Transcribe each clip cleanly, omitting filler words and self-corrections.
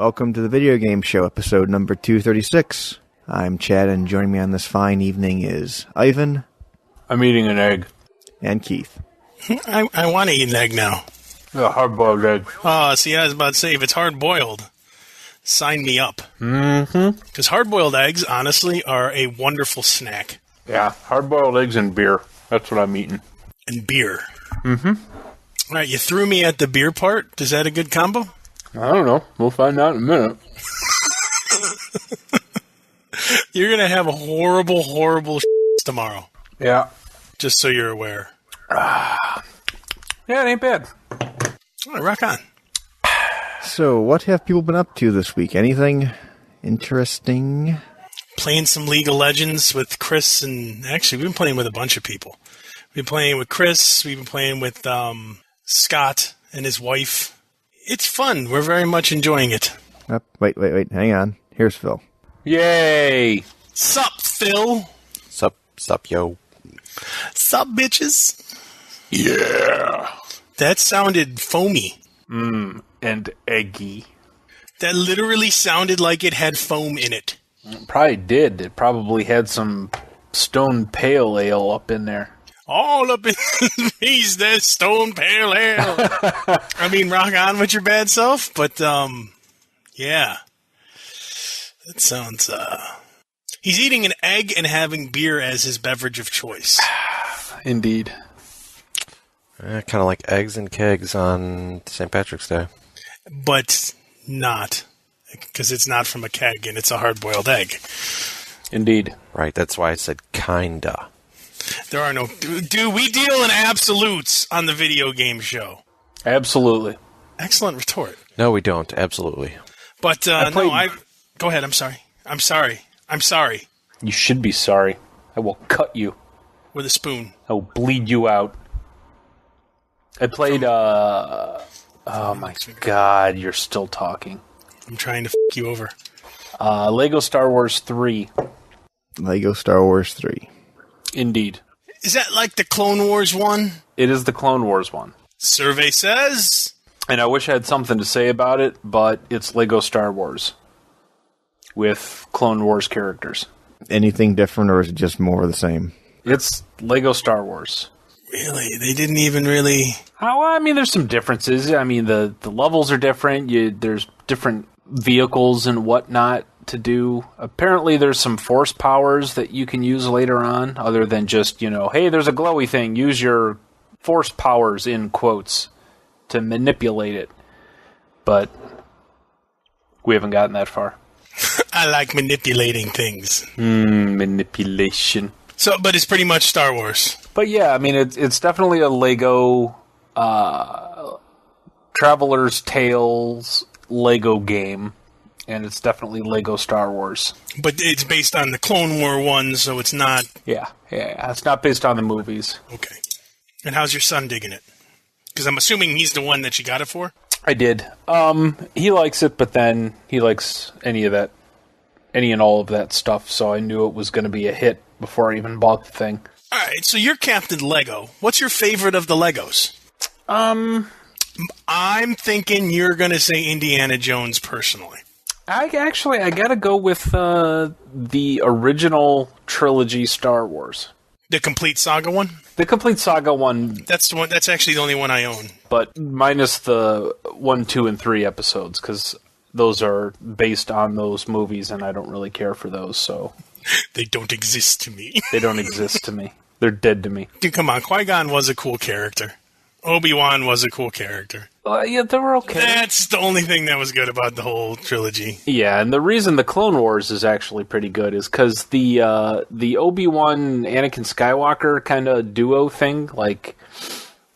Welcome to the Video Game Show, episode number 236. I'm Chad, and joining me on this fine evening is Ivan. I'm eating an egg. And Keith. I want to eat an egg now. A hard-boiled egg. Oh, see, I was about to say, if it's hard-boiled, sign me up. Mm-hmm. Because hard-boiled eggs, honestly, are a wonderful snack. Yeah, hard-boiled eggs and beer. That's what I'm eating. And beer. Mm-hmm. All right, you threw me at the beer part. Is that a good combo? I don't know. We'll find out in a minute. You're going to have a horrible tomorrow. Yeah. Just so you're aware. Yeah, it ain't bad. All right, rock on. So, what have people been up to this week? Anything interesting? Playing some League of Legends with Chris, and actually, we've been playing with a bunch of people. We've been playing with Chris. We've been playing with Scott and his wife. It's fun. We're very much enjoying it. Wait. Hang on. Here's Phil. Yay! Sup, Phil? Sup, yo. Sup, bitches? Yeah! That sounded foamy. And eggy. That literally sounded like it had foam in it. Probably did. It probably had some stone pale ale up in there. All up in he's that stone pale ale. I mean, rock on with your bad self, but yeah. That sounds he's eating an egg and having beer as his beverage of choice. Indeed. Kind of like eggs and kegs on St. Patrick's Day. But not. Because it's not from a keg and it's a hard-boiled egg. Indeed. Right, that's why I said kinda. There are no... Dude, we deal in absolutes on the video game show. Absolutely. Excellent retort. No, we don't. Absolutely. But, Go ahead, I'm sorry. You should be sorry. I will cut you. With a spoon. I will bleed you out. I played, oh my god, you're still talking. I'm trying to you over. Lego Star Wars 3. Lego Star Wars 3. Indeed. Is that like the Clone Wars one? It is the Clone Wars one. Survey says... And I wish I had something to say about it, but it's Lego Star Wars. With Clone Wars characters. Anything different, or is it just more of the same? It's Lego Star Wars. Really? They didn't even really... Oh, I mean, there's some differences. I mean, the levels are different. There's different vehicles and whatnot to do. Apparently, there's some force powers that you can use later on, other than just, hey, there's a glowy thing. Use your force powers, in quotes, to manipulate it. But we haven't gotten that far. I like manipulating things. Manipulation. So, but it's pretty much Star Wars. But yeah, I mean, it's definitely a Lego Traveler's Tales Lego game, and it's definitely Lego Star Wars. But it's based on the Clone War one, so it's not... Yeah. It's not based on the movies. Okay. And how's your son digging it? Because I'm assuming he's the one that you got it for? I did. He likes it, but then he likes any and all of that stuff, so I knew it was going to be a hit before I even bought the thing. All right, so you're Captain Lego. What's your favorite of the Legos? I'm thinking you're going to say Indiana Jones, personally. I got to go with the original trilogy Star Wars. The Complete Saga one? The Complete Saga one. That's the one. That's actually the only one I own. But minus the 1, 2, and 3 episodes, because those are based on those movies, and I don't really care for those, so... They don't exist to me. They don't exist to me. They're dead to me. Dude, come on. Qui-Gon was a cool character. Obi-Wan was a cool character. Yeah, they were okay. That's the only thing that was good about the whole trilogy. Yeah, and the reason the Clone Wars is actually pretty good is because the Obi-Wan Anakin Skywalker kind of duo thing,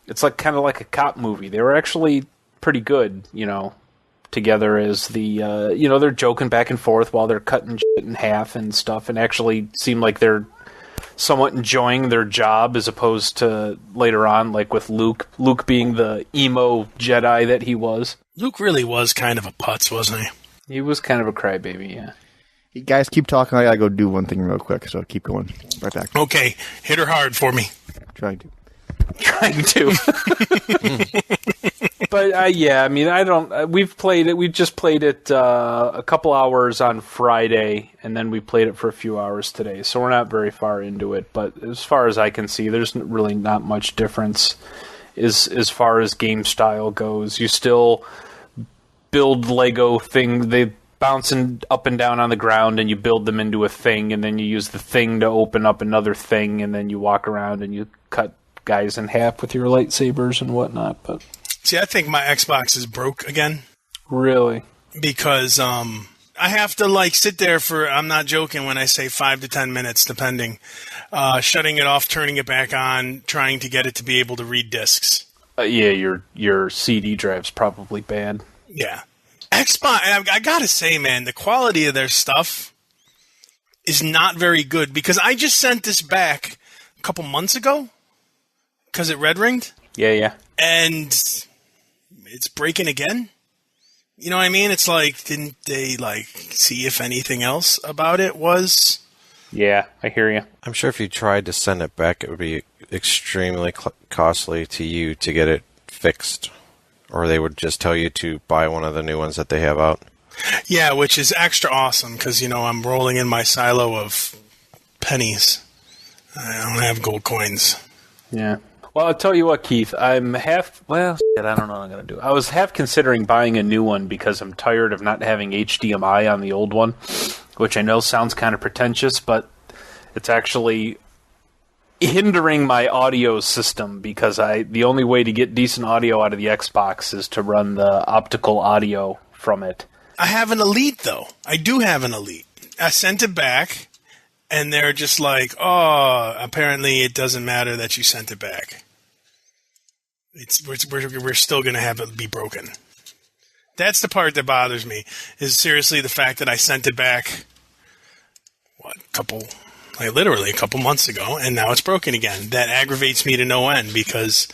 it's like kind of like a cop movie. They were actually pretty good, together as they're joking back and forth while they're cutting shit in half and stuff, and actually seem like they're somewhat enjoying their job, as opposed to later on, like with Luke being the emo Jedi that he was. Luke really was kind of a putz, wasn't he? He was kind of a crybaby, yeah. You guys keep talking. I gotta go do one thing real quick, so keep going. Right back. Okay, hit her hard for me. Trying to. trying to. But yeah, I mean, I don't. We've played it. We just played it a couple hours on Friday, and then we played it for a few hours today. So we're not very far into it. But as far as I can see, there's really not much difference as far as game style goes. You still build Lego thing. They bouncing up and down on the ground, and you build them into a thing, and then you use the thing to open up another thing, and then you walk around and you cut guys in half with your lightsabers and whatnot. But see, I think my Xbox is broke again. Really? Because I have to sit there for, I'm not joking when I say 5 to 10 minutes, depending, shutting it off, turning it back on, trying to get it to be able to read discs. Yeah, your CD drive's probably bad. Yeah. Xbox, I gotta say, man, the quality of their stuff is not very good, because I just sent this back a couple months ago because it red ringed. Yeah. And it's breaking again. You know what I mean? It's like, didn't they see if anything else about it was? Yeah, I hear you. I'm sure if you tried to send it back, it would be extremely costly to you to get it fixed. Or they would just tell you to buy one of the new ones that they have out. Yeah, which is extra awesome because, I'm rolling in my silo of pennies. I don't have gold coins. Yeah. Well, I'll tell you what, Keith. I'm half... Well, shit, I don't know what I'm going to do. I was half considering buying a new one because I'm tired of not having HDMI on the old one, which I know sounds kind of pretentious, but it's actually hindering my audio system because the only way to get decent audio out of the Xbox is to run the optical audio from it. I have an Elite, though. I do have an Elite. I sent it back, and they're just like, oh, apparently it doesn't matter that you sent it back. We're still going to have it be broken. That's the part that bothers me, is seriously the fact that I sent it back, literally a couple months ago, and now it's broken again. That aggravates me to no end because,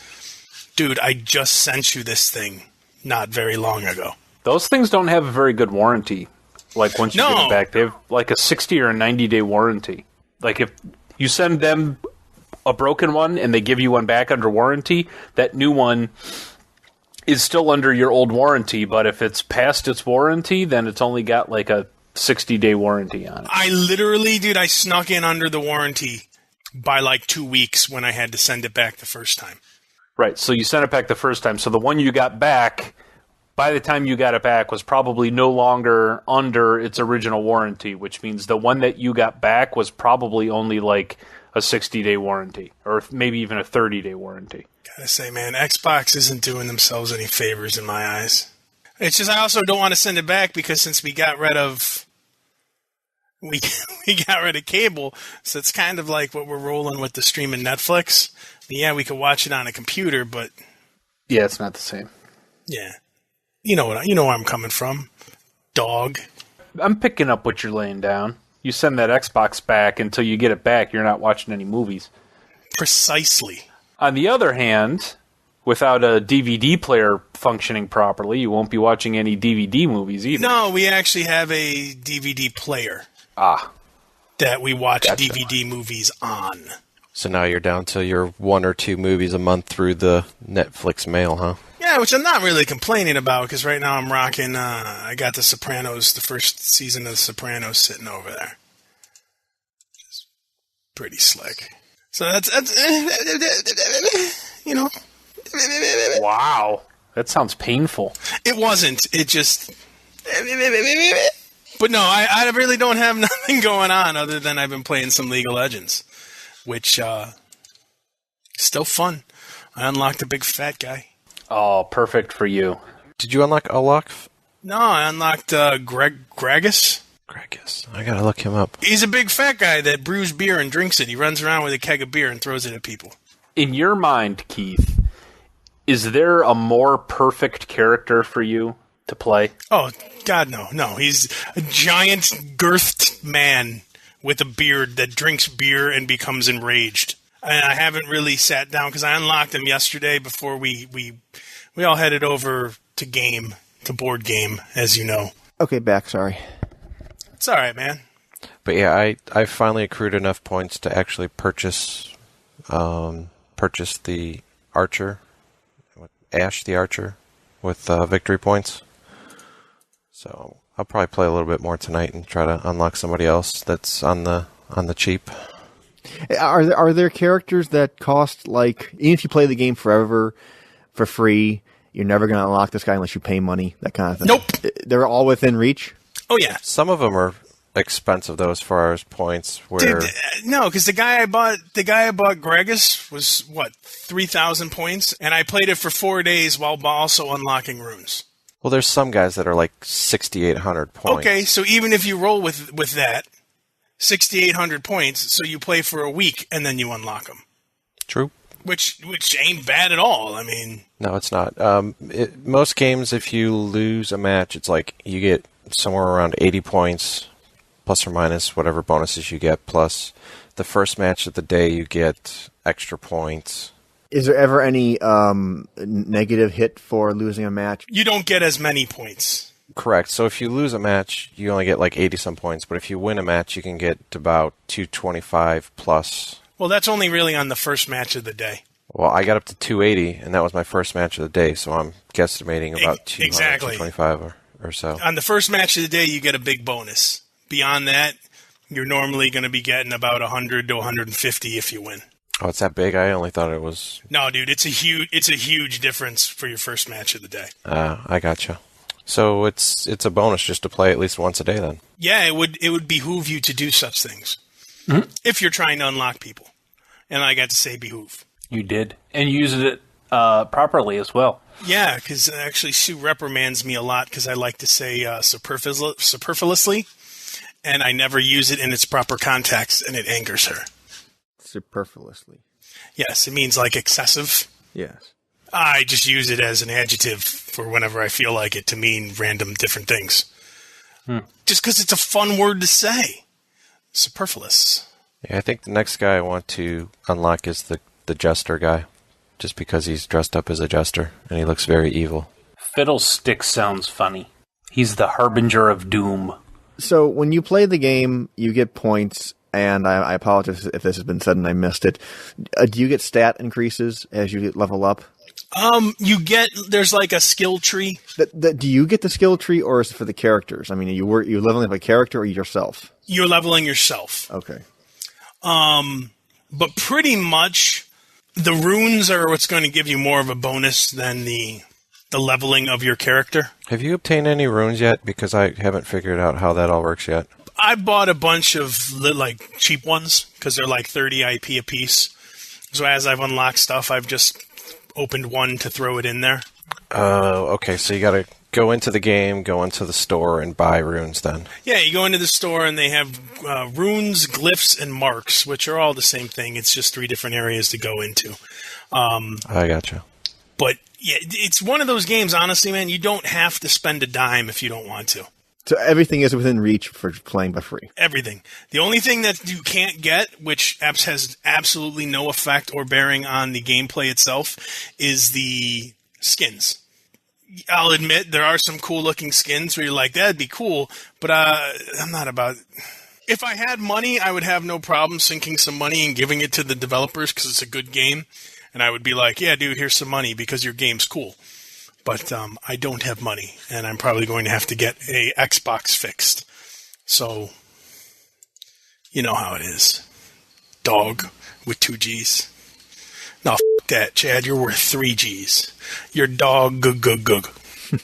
dude, I just sent you this thing not very long ago. Those things don't have a very good warranty. Once you get them back, they have a 60 or a 90-day warranty. If you send them a broken one and they give you one back under warranty, that new one is still under your old warranty, but if it's past its warranty, then it's only got a 60-day warranty on it. I literally, dude, I snuck in under the warranty by 2 weeks when I had to send it back the first time. Right, so you sent it back the first time. So the one you got back, by the time you got it back, was probably no longer under its original warranty, which means the one that you got back was probably only a 60-day warranty, or maybe even a 30-day warranty. Gotta say, man, Xbox isn't doing themselves any favors in my eyes. It's just I also don't want to send it back because since we got rid of cable, so it's kind of like what we're rolling with the streaming Netflix. Yeah, we could watch it on a computer, but yeah, it's not the same. Yeah, you know where I'm coming from, dog. I'm picking up what you're laying down. You send that Xbox back until you get it back. You're not watching any movies. Precisely. On the other hand, without a DVD player functioning properly, you won't be watching any DVD movies either. No, we actually have a DVD player. That we watch DVD movies on. So now you're down to your 1 or 2 movies a month through the Netflix mail, huh? Yeah, which I'm not really complaining about because right now I'm rocking, I got The Sopranos, the first season of The Sopranos sitting over there. It's pretty slick. So that's Wow. That sounds painful. It wasn't. It just... But no, I really don't have nothing going on other than I've been playing some League of Legends, which still fun. I unlocked a big fat guy. Oh, perfect for you. Did you unlock Olaf? No, I unlocked Gragas. Gragas. I gotta look him up. He's a big fat guy that brews beer and drinks it. He runs around with a keg of beer and throws it at people. In your mind, Keith, is there a more perfect character for you to play? Oh, God, no. No, he's a giant, girthed man with a beard that drinks beer and becomes enraged. And I haven't really sat down because I unlocked him yesterday before we all headed over to board game, as you know. Okay, back, sorry. It's all right, man. But yeah, I finally accrued enough points to actually purchase the Archer, Ash the Archer, with victory points. So I'll probably play a little bit more tonight and try to unlock somebody else that's on the cheap. Are there characters that cost, like, even if you play the game forever for free, you're never going to unlock this guy unless you pay money, that kind of thing? Nope. They're all within reach? Oh, yeah. Some of them are expensive, though, as far as points. Where Dude, no, because the guy I bought, Gregus, was, 3,000 points, and I played it for 4 days while also unlocking runes. Well, there's some guys that are like 6,800 points. Okay, so even if you roll with that, 6,800 points, so you play for a week and then you unlock them. True. Which ain't bad at all. I mean, no, it's not. Most games, if you lose a match, it's like you get somewhere around 80 points, plus or minus whatever bonuses you get. Plus, the first match of the day, you get extra points. Is there ever any negative hit for losing a match? You don't get as many points. Correct. So if you lose a match, you only get like 80-some points. But if you win a match, you can get about 225 plus. Well, that's only really on the first match of the day. Well, I got up to 280, and that was my first match of the day. So I'm guesstimating about 225 or so. On the first match of the day, you get a big bonus. Beyond that, you're normally going to be getting about 100 to 150 if you win. Oh, it's that big? I only thought it was... No, dude, it's a huge difference for your first match of the day. I gotcha. So it's a bonus just to play at least once a day then. Yeah, it would behoove you to do such things. If you're trying to unlock people. And I got to say behoove. You did. And used it properly as well. Yeah, because actually Sue reprimands me a lot because I like to say superfluously, and I never use it in its proper context, and it angers her. Superfluously. Yes, it means like excessive. Yes. I just use it as an adjective for whenever I feel like it to mean random different things. Just because it's a fun word to say. Superfluous. Yeah, I think the next guy I want to unlock is the jester guy. Just because he's dressed up as a jester, and he looks very evil. Fiddlestick sounds funny. He's the harbinger of doom. So when you play the game, you get points, and I apologize if this has been said and I missed it. Do you get stat increases as you level up? There's like a skill tree. Do you get the skill tree, or is it for the characters? I mean, you leveling up a character or yourself? You're leveling yourself. Okay. But pretty much the runes are what's going to give you more of a bonus than the leveling of your character. Have you obtained any runes yet? Because I haven't figured out how that all works yet. I bought a bunch of like cheap ones because they're like 30 IP a piece. So as I've unlocked stuff, I've just opened one to throw it in there. Oh, okay. So you got to go into the game, go into the store, and buy runes then. Yeah, you go into the store and they have runes, glyphs, and marks, which are all the same thing. It's just 3 different areas to go into. I gotcha. But yeah, it's one of those games, honestly, man, you don't have to spend a dime if you don't want to. So everything is within reach for playing by free? Everything. The only thing that you can't get, which has absolutely no effect or bearing on the gameplay itself, is the skins. I'll admit there are some cool-looking skins where you're like, that'd be cool, but I'm not about... If I had money, I would have no problem sinking some money and giving it to the developers because it's a good game. And I would be like, yeah, dude, here's some money because your game's cool. But I don't have money, and I'm probably going to have to get a Xbox fixed. So, you know how it is. Dog with 2 G's. No, f*** that, Chad. You're worth 3 G's. You're dog gug.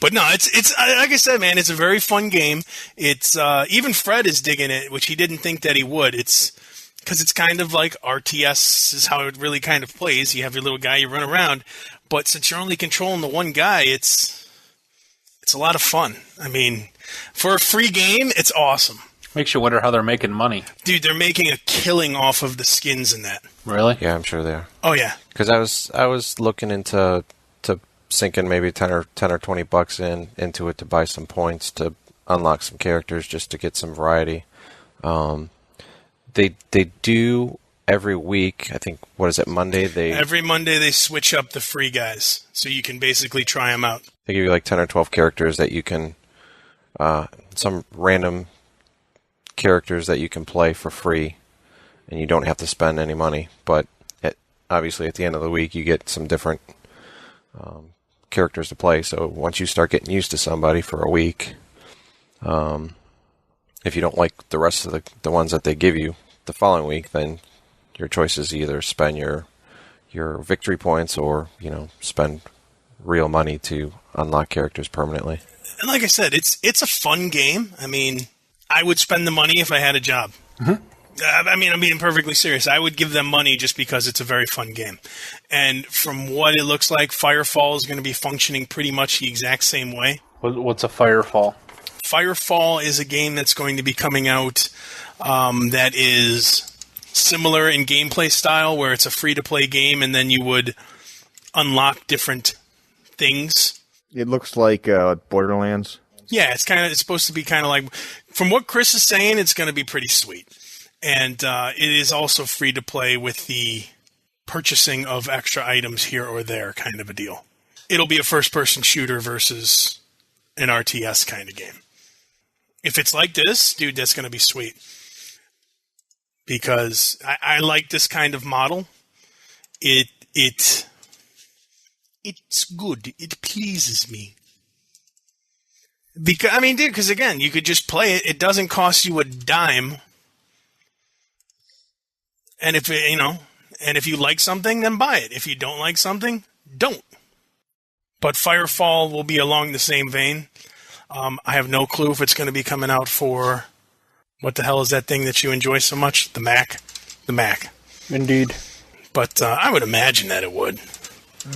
But no, it's like I said, man. It's a very fun game. It's even Fred is digging it, which he didn't think that he would. It's because it's kind of like RTS is how it really kind of plays. You have your little guy, you run around. But since you're only controlling the one guy, it's a lot of fun. I mean, for a free game, it's awesome. Makes you wonder how they're making money. Dude, they're making a killing off of the skins in that. Really? Yeah, I'm sure they are. Oh yeah. Because I was looking into sinking maybe 10 or $20 into it to buy some points to unlock some characters just to get some variety. They do every week. I think, what is it, Monday? Every Monday they switch up the free guys, so you can basically try them out. They give you like 10 or 12 characters that you can, some random characters that you can play for free, and you don't have to spend any money. But obviously at the end of the week you get some different characters to play. So once you start getting used to somebody for a week, if you don't like the rest of the ones that they give you the following week, then your choice is either spend your victory points or, spend real money to unlock characters permanently. And like I said, it's a fun game. I mean, I would spend the money if I had a job. Mm-hmm. I mean, I'm being perfectly serious. I would give them money just because it's a very fun game. And from what it looks like, Firefall is going to be functioning pretty much the exact same way. What's a Firefall? Firefall is a game that's going to be coming out that is similar in gameplay style, where it's a free-to-play game, and then you would unlock different things. It looks like Borderlands. Yeah, it's supposed to be kind of like, from what Chris is saying, it's going to be pretty sweet. And it is also free to play with the purchasing of extra items here or there kind of a deal. It'll be a first-person shooter versus an RTS kind of game. If it's like this, dude, that's going to be sweet. Because I like this kind of model. It's good. It pleases me. Because again, you could just play it. It doesn't cost you a dime. And if you like something, then buy it. If you don't like something, don't. But Firefall will be along the same vein. I have no clue if it's going to be coming out for, what the hell is that thing that you enjoy so much? The Mac? The Mac. Indeed. But I would imagine that it would.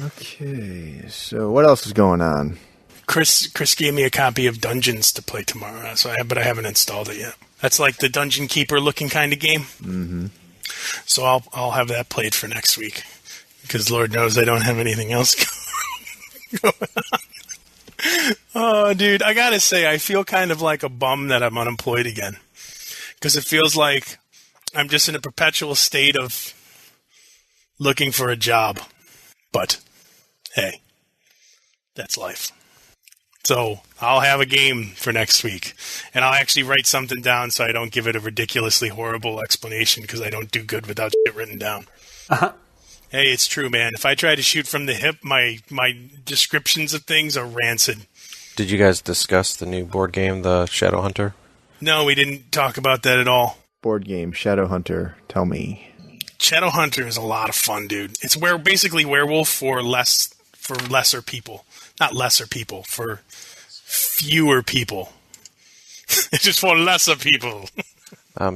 Okay, so what else is going on? Chris gave me a copy of Dungeons to play tomorrow, but I haven't installed it yet. That's like the Dungeon Keeper looking kind of game. Mm-hmm. So I'll have that played for next week, because Lord knows I don't have anything else going on. Oh, dude, I gotta say, I feel kind of like a bum that I'm unemployed again, because it feels like I'm just in a perpetual state of looking for a job. But hey, that's life. So I'll have a game for next week, and I'll actually write something down so I don't give it a ridiculously horrible explanation, because I don't do good without shit written down. Uh-huh. Hey, it's true, man. If I try to shoot from the hip, my descriptions of things are rancid. Did you guys discuss the new board game, the Shadowhunter? No, we didn't talk about that at all. Board game, Shadowhunter, tell me. Shadowhunter is a lot of fun, dude. It's basically werewolf for lesser people. Not lesser people, for fewer people. It's just for lesser people.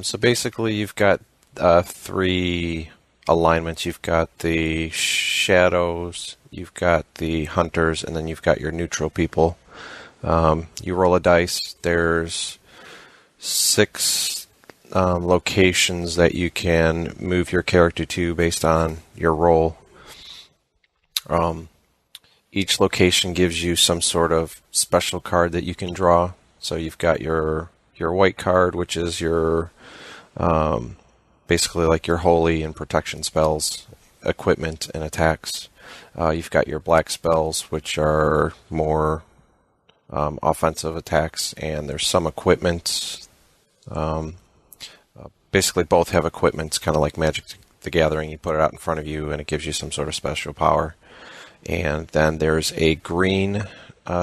So basically you've got 3 alignments. You've got the shadows, you've got the hunters, and then you've got your neutral people. You roll a dice. There's 6 locations that you can move your character to based on your roll. Each location gives you some sort of special card that you can draw. So you've got your white card, which is your basically like your holy and protection spells, equipment, and attacks. You've got your black spells, which are more offensive attacks, and there's some equipment. Basically, both have equipment. It's kind of like Magic the Gathering. You put it out in front of you, and it gives you some sort of special power. And then there's a green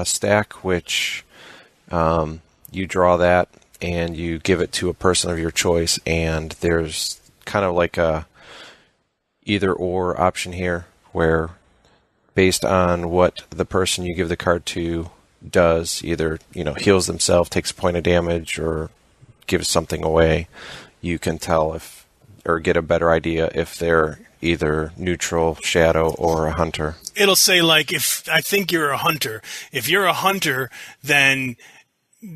stack, which you draw that and you give it to a person of your choice. And there's kind of like a either or option here, where based on what the person you give the card to does, either heals themselves, takes a point of damage, or gives something away, you can tell or get a better idea if they're either neutral, shadow, or a hunter. it'll say, like, if I think you're a hunter. If you're a hunter, then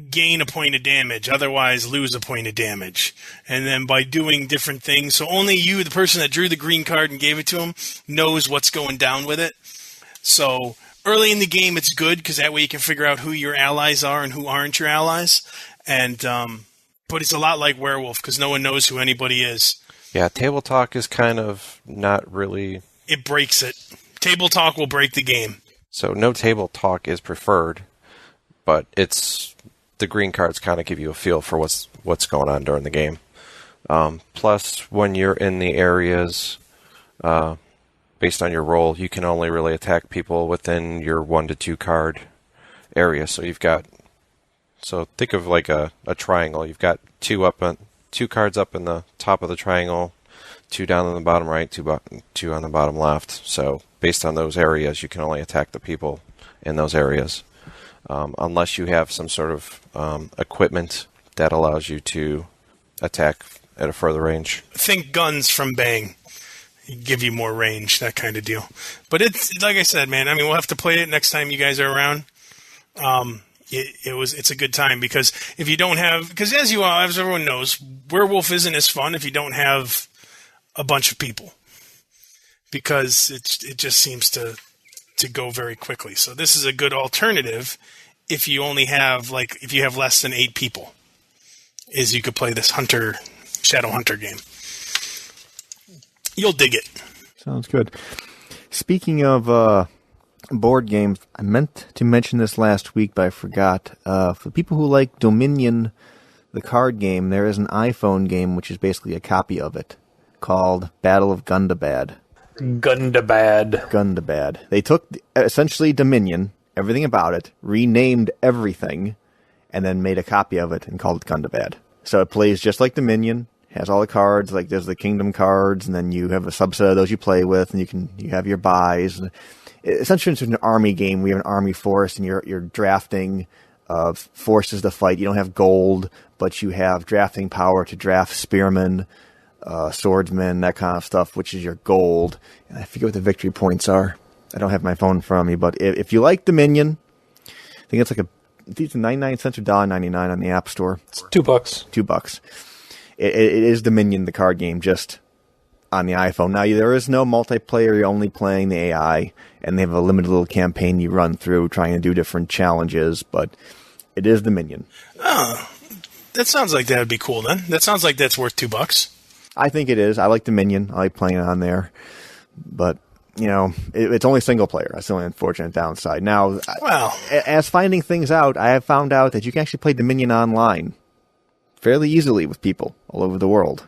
gain a point of damage, otherwise lose a point of damage. And then by doing different things, so only you, the person that drew the green card and gave it to him, knows what's going down with it. So early in the game, it's good because that way you can figure out who your allies are and who aren't your allies. And but it's a lot like Werewolf because no one knows who anybody is. Yeah, Table Talk is kind of not really... It breaks it. Table Talk will break the game. So no Table Talk is preferred, but it's... The green cards kind of give you a feel for what's going on during the game. Plus, when you're in the areas, based on your role, you can only really attack people within your 1 to 2 card area. So think of like a triangle. You've got two cards up in the top of the triangle, 2 down in the bottom right, 2 on the bottom left. So based on those areas, you can only attack the people in those areas, unless you have some sort of equipment that allows you to attack at a further range. Think guns from Bang. Give you more range, that kind of deal. But it's like I said, man. I mean, we'll have to play it next time you guys are around. It's a good time because if you don't have, because as everyone knows, Werewolf isn't as fun if you don't have a bunch of people, because it just seems to go very quickly. So this is a good alternative if you only have if you have less than 8 people, is you could play this Shadow Hunter game. You'll dig it. Sounds good. Speaking of board games, I meant to mention this last week, but I forgot. For people who like Dominion, the card game, there is an iPhone game which is basically a copy of it called Battle of Gundabad. Gundabad. They took essentially Dominion, everything about it, renamed everything, and then made a copy of it and called it Gundabad. So it plays just like Dominion. Has all the cards, like there's the Kingdom cards, and then you have a subset of those you play with, and you have your buys. Essentially, it's an army game. We have an army force, and you're drafting forces to fight. You don't have gold, but you have drafting power to draft spearmen, swordsmen, that kind of stuff, which is your gold. And I forget what the victory points are. I don't have my phone in front of me, but if you like Dominion, I think it's it's 99 cents or $1.99 on the App Store. It's $2. $2. It is Dominion, the card game, just on the iPhone. Now, there is no multiplayer. You're only playing the AI, and they have a limited little campaign you run through trying to do different challenges, but it is Dominion. Oh, that sounds like that would be cool, then. That sounds like that's worth $2. I think it is. I like Dominion. I like playing it on there. But, it's only single player. That's the only unfortunate downside. Now, as finding things out, I have found out that you can actually play Dominion online fairly easily with people all over the world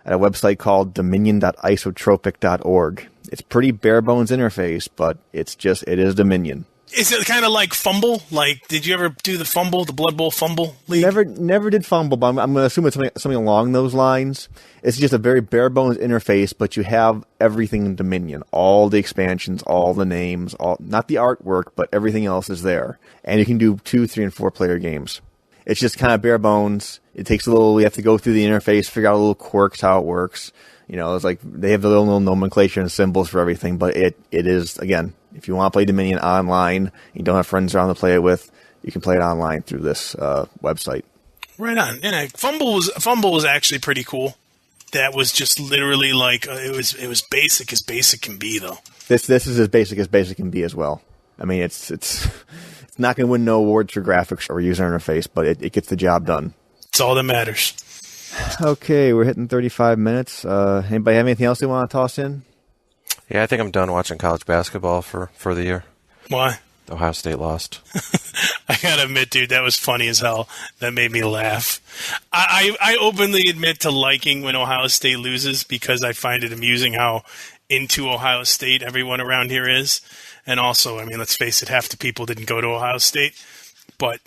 at a website called dominion.isotropic.org. It's pretty bare bones interface, but it is Dominion. Is it kind of like Fumble? Like, did you ever do the Fumble, the Blood Bowl Fumble League? Never did Fumble, but I'm going to assume it's something along those lines. It's just a very bare bones interface, but you have everything in Dominion. All the expansions, all the names, not the artwork, but everything else is there. And you can do 2, 3, and 4 player games. It's just kind of bare bones. It takes you have to go through the interface, figure out little quirks, how it works. It's like they have the little nomenclature and symbols for everything, but it is, again, if you want to play Dominion online, you don't have friends around to play it with, you can play it online through this website. Right on. Yeah, Fumble was actually pretty cool. That was just literally like, it was basic as basic can be, though. This is as basic can be as well. I mean, it's not going to win no awards for graphics or user interface, but it gets the job done. It's all that matters. Okay, we're hitting 35 minutes. Anybody have anything else they want to toss in? Yeah, I think I'm done watching college basketball for the year. Why? Ohio State lost. I gotta admit, dude, that was funny as hell. That made me laugh. I openly admit to liking when Ohio State loses because I find it amusing how into Ohio State everyone around here is. And also, I mean, let's face it, half the people didn't go to Ohio State. But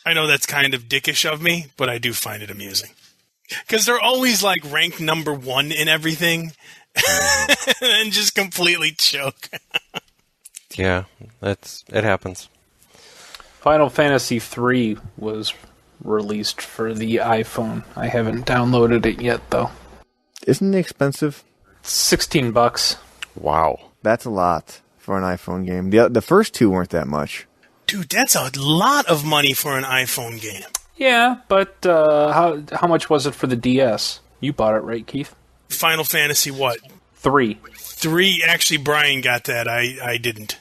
I know that's kind of dickish of me, but I do find it amusing. Because they're always like ranked number 1 in everything and just completely choke. Yeah, it happens. Final Fantasy III was released for the iPhone. I haven't downloaded it yet, though. Isn't it expensive? $16. Wow. That's a lot for an iPhone game. The first 2 weren't that much. Dude, that's a lot of money for an iPhone game. Yeah, but how much was it for the DS? You bought it, right, Keith? Final Fantasy what? 3. 3, actually, Brian got that. I didn't.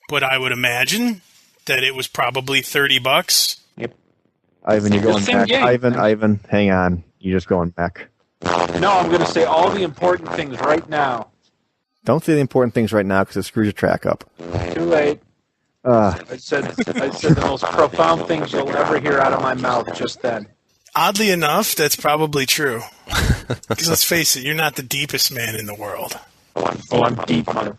But I would imagine that it was probably $30. Yep. Ivan, you're going back. Game. Ivan, hang on. You're just going back. No, I'm going to say all the important things right now. Don't say the important things right now because it screws your track up. Too late. I said the most profound things you'll ever hear out of my mouth just then. Oddly enough, that's probably true. Because let's face it, you're not the deepest man in the world. Oh, I'm deep, motherfucker.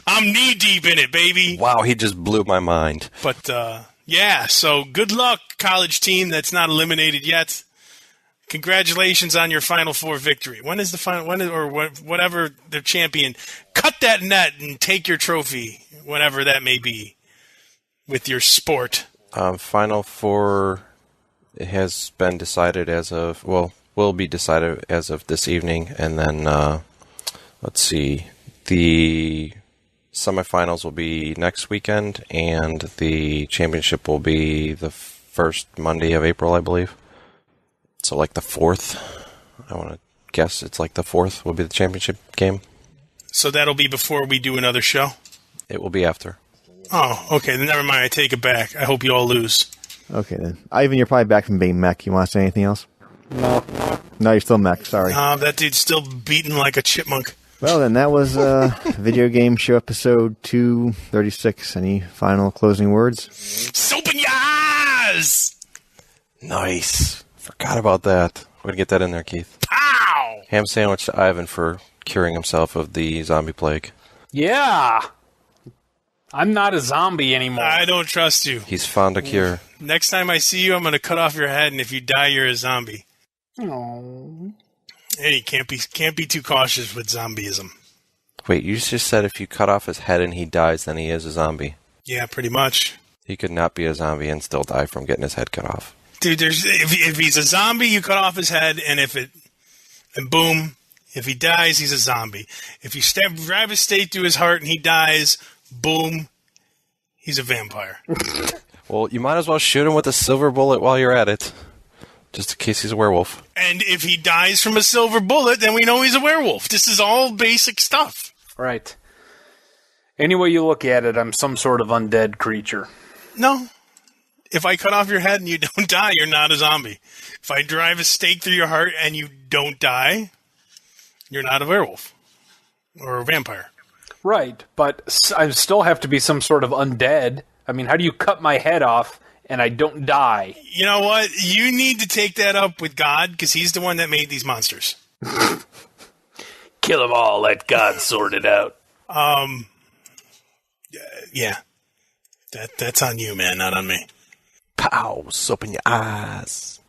I'm knee deep in it, baby. Wow, he just blew my mind. But yeah, so good luck, college team that's not eliminated yet. Congratulations on your Final Four victory. When is the final? Whatever the champion? Cut that net and take your trophy, whatever that may be, with your sport. Final Four has been decided as of will be decided as of this evening, and then let's see, the semifinals will be next weekend, and the championship will be the first Monday of April, I believe. So like the 4th, I want to guess it's like the 4th will be the championship game. So that'll be before we do another show? It will be after. Oh, okay, then never mind, I take it back. I hope you all lose. Okay, then. Ivan, you're probably back from being mech. You want to say anything else? No. No, you're still mech. Sorry. That dude's still beating like a chipmunk. Well, then, that was Video Game Show episode 236. Any final closing words? Soap in your eyes! Nice. Forgot about that. We're going to get that in there, Keith. Pow! Ham sandwich to Ivan for curing himself of the zombie plague. Yeah. I'm not a zombie anymore. I don't trust you. He's found a cure. Next time I see you, I'm going to cut off your head, and if you die, you're a zombie. Oh. Hey, can't be too cautious with zombieism. Wait, you just said if you cut off his head and he dies, then he is a zombie. Yeah, pretty much. He could not be a zombie and still die from getting his head cut off. Dude, if he's a zombie, you cut off his head, and boom, if he dies, he's a zombie. If you drive a stake through his heart and he dies, boom, he's a vampire. Well, you might as well shoot him with a silver bullet while you're at it, just in case he's a werewolf. And if he dies from a silver bullet, then we know he's a werewolf. This is all basic stuff. Right. Any way you look at it, I'm some sort of undead creature. No. If I cut off your head and you don't die, you're not a zombie. If I drive a stake through your heart and you don't die, you're not a werewolf or a vampire. Right, but I still have to be some sort of undead. I mean, how do you cut my head off and I don't die? You know what? You need to take that up with God because he's the one that made these monsters. Kill them all. Let God sort it out. Yeah. That's on you, man, not on me. Pow! Soap in your eyes.